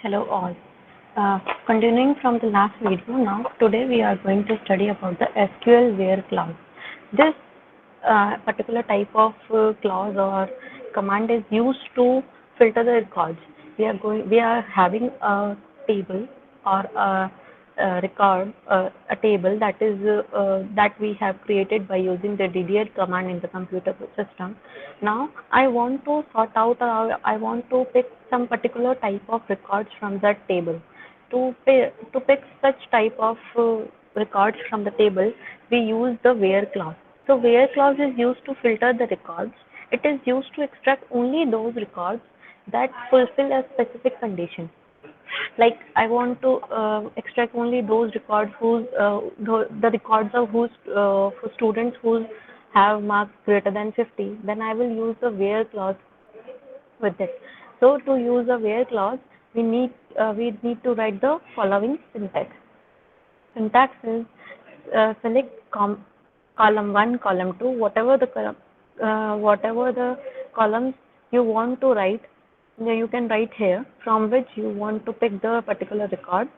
Hello all. Continuing from the last video, now today we are going to study about the SQL where clause. This particular type of clause or command is used to filter the records. We are having a table or a record, a table that we have created by using the DDL command in the computer system. Now I want to sort out, or I want to pick some particular type of records from that table. To pick such type of records from the table, we use the where clause. So where clause is used to filter the records. It is used to extract only those records that fulfill a specific condition. Like I want to extract only those records the records of for students who have marks greater than 50. Then I will use the where clause with it. So to use a where clause, we need to write the following syntax. Syntax is select column 1, column 2, whatever the columns you want to write, you can write here from which you want to pick the particular record.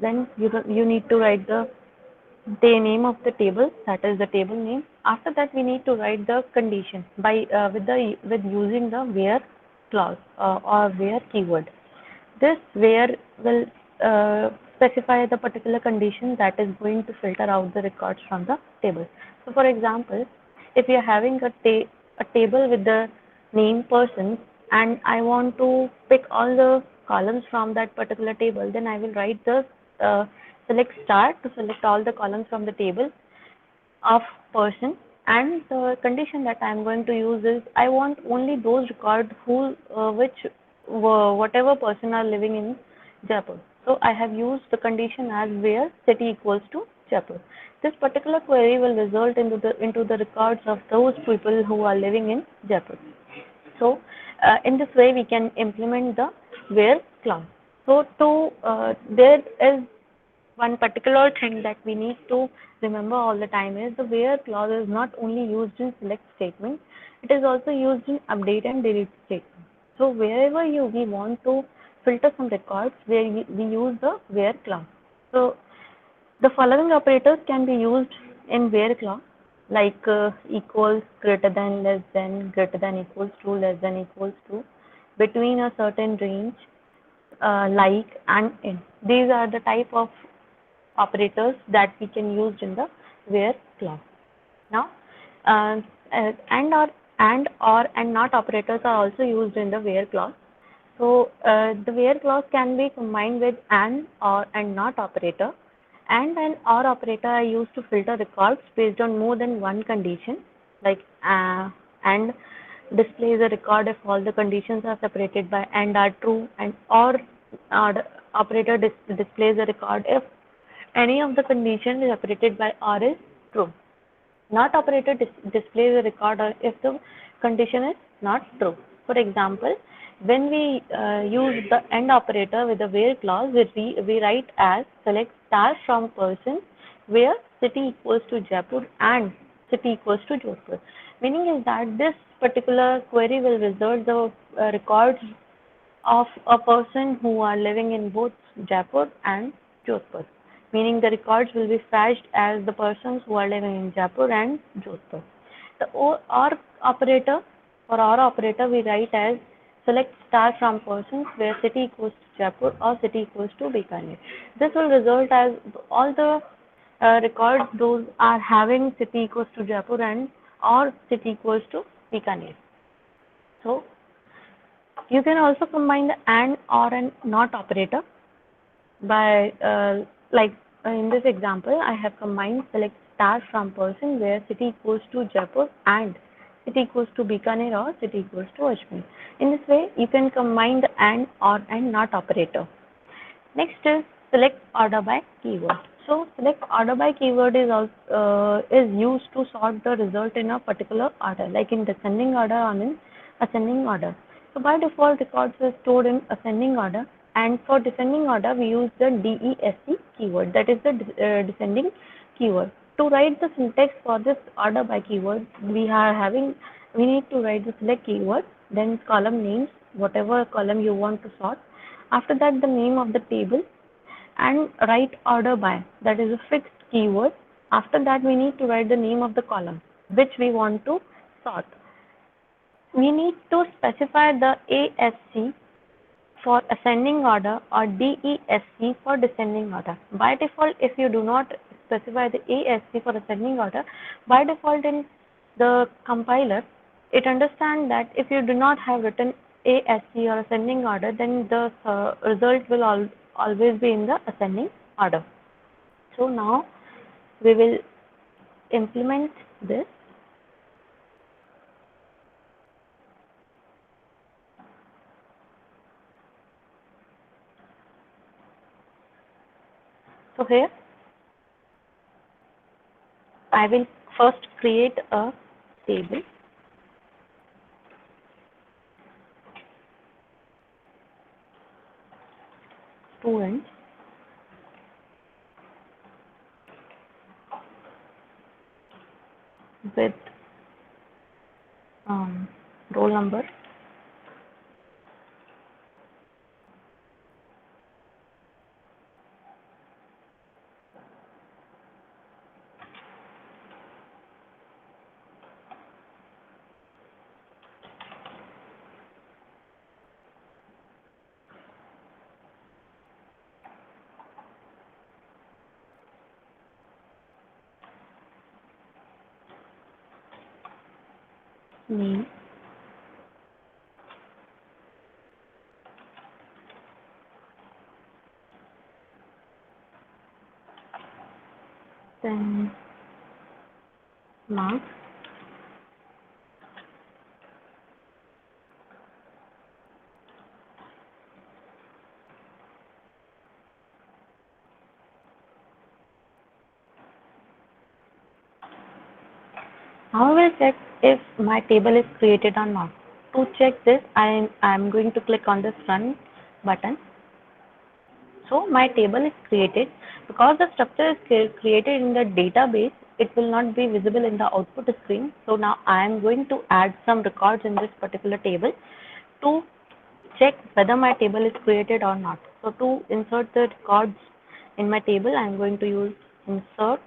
Then you need to write the name of the table, that is the table name. After that, we need to write the condition with using the where clause or where keyword. This where will specify the particular condition that is going to filter out the records from the table. So, for example, if we are having a table with the name person and I want to pick all the columns from that particular table, then I will write the select star to select all the columns from the table of person, and the condition that I am going to use is I want only those records whatever person are living in Jaipur. So I have used the condition as where city equals to Jaipur. This particular query will result into the records of those people who are living in Jaipur. So in this way we can implement the where clause. So there is one particular thing that we need to remember all the time is the where clause is not only used in select statement, it is also used in update and delete statement. So wherever we want to filter some records, where we use the where clause. So the following operators can be used in where clause, like equals, greater than, less than, greater than equals to, less than equals to, between a certain range, like and in. These are the type of operators that we can use in the where clause. Now, and or and not operators are also used in the where clause. So the where clause can be combined with an, or, and not operator. And an or operator are used to filter records based on more than one condition, like and displays a record if all the conditions are separated by and are true, and or operator displays a record if any of the conditions separated by or is true. Not operator displays a record or if the condition is not true. For example, when we use the and operator with the where clause, we write as select star from person where city equals to Jaipur and city equals to Jodhpur. Meaning is that this particular query will result the records of a person who are living in both Jaipur and Jodhpur, meaning the records will be fetched as the persons who are living in Jaipur and Jodhpur. The or operator, for or operator, we write as select star from persons where city equals to Jaipur or city equals to Bikaner. This will result as all the records those are having city equals to Jaipur and or city equals to Bikaner. So you can also combine the and, or, and not operator by in this example, I have combined select star from person where city equals to Jaipur and city equals to Bikaner or city equals to Ajmer. In this way, you can combine the and, or, and not operator. Next is select order by keyword. So select order by keyword is used to sort the result in a particular order, like in descending order or in ascending order. So by default, records are stored in ascending order, and for descending order, we use the DESC keyword, that is the descending keyword. To write the syntax for this order by keyword, we need to write the select keyword, then column names, whatever column you want to sort. After that, the name of the table and write order by, that is a fixed keyword. After that, we need to write the name of the column which we want to sort. We need to specify the ASC for ascending order or DESC for descending order. By default, if you do not specify the ASC for ascending order, by default in the compiler, it understands that if you do not have written ASC or ascending order, then the result will always be in the ascending order. So now we will implement this. So here I will first create a table. Students with roll number, name, then marks, now we will check if my table is created or not. To check this, I am going to click on this run button. So my table is created. Because the structure is created in the database, it will not be visible in the output screen. So now I am going to add some records in this particular table to check whether my table is created or not. So to insert the records in my table, I am going to use insert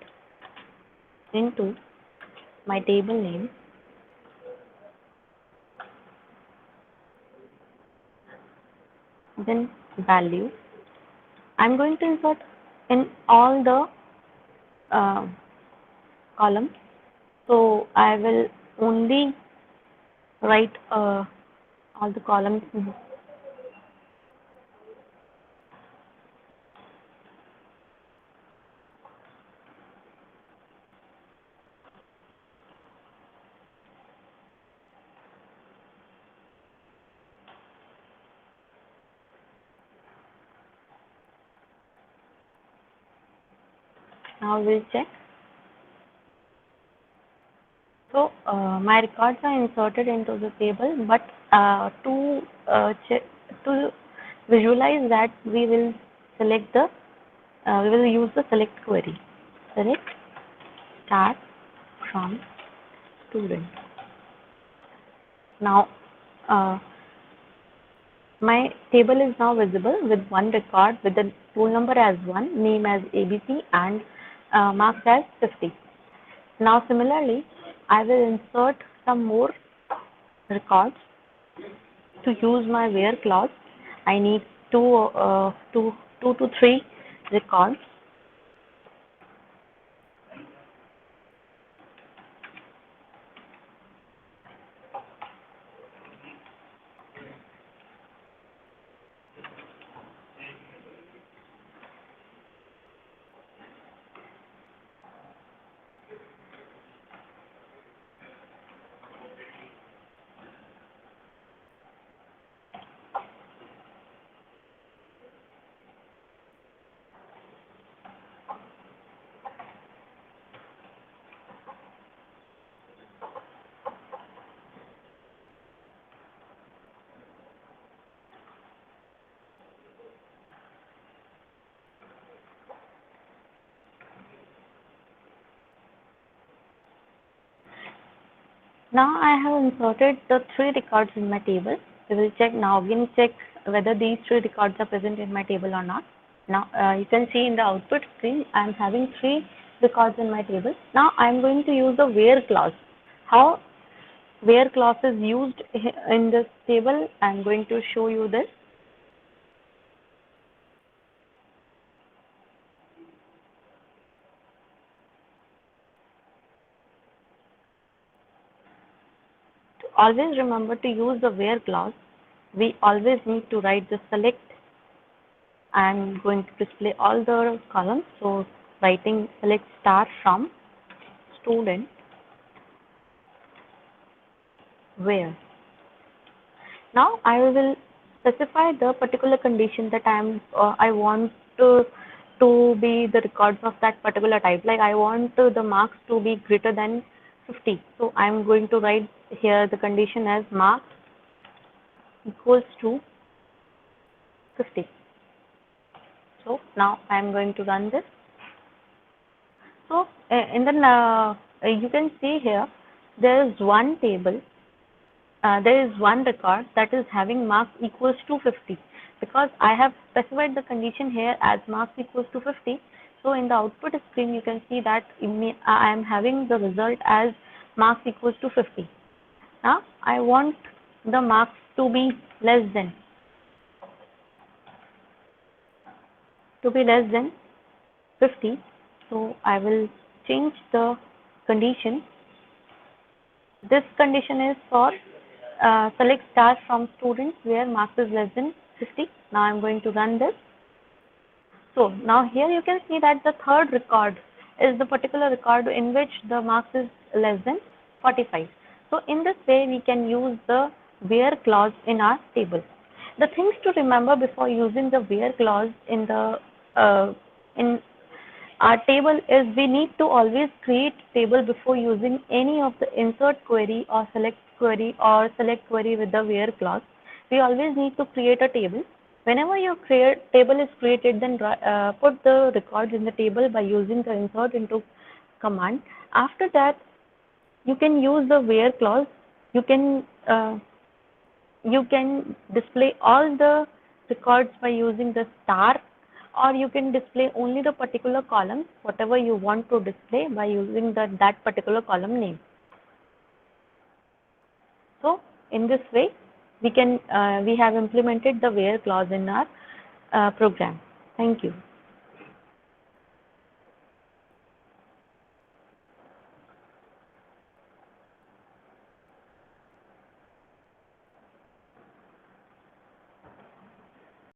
into my table name, then value. I'm going to insert in all the columns. So I will only write all the columns. Now we'll check. So my records are inserted into the table, but to visualize that, we will select the we will use the select query. Select start from student. Now my table is now visible with one record with the roll number as 1, name as ABC, and marks as 50. Now similarly, I will insert some more records. To use my where clause, I need two to three records. Now I have inserted the three records in my table. We will check now. Again check whether these three records are present in my table or not. Now you can see in the output screen I am having three records in my table. Now I am going to use the where clause. How where clause is used in this table, I am going to show you this. Always remember to use the where clause. We always need to write the select. I am going to display all the columns. So writing select star from student where. Now I will specify the particular condition that I want to be the records of that particular type. Like I want the marks to be greater than 50. So I am going to write here the condition as marks equals to 50. So now I am going to run this. So in the you can see here there is one table. There is one record that is having marks equals to 50 because I have specified the condition here as marks equals to 50. So in the output screen you can see that I am having the result as marks equals to 50. Now I want the marks to be less than 50. So I will change the condition. This condition is for select star from students where marks is less than 50. Now I'm going to run this. So now here you can see that the third record is the particular record in which the marks is less than 45. So in this way we can use the where clause in our table. The things to remember before using the where clause in our table is we need to always create table before using any of the insert query or select query with the where clause. We always need to create a table. Whenever your table is created, then put the records in the table by using the insert into command. After that, you can use the where clause. You can display all the records by using the star, or you can display only the particular column, whatever you want to display by using that particular column name. So in this way, we have implemented the where clause in our program. Thank you.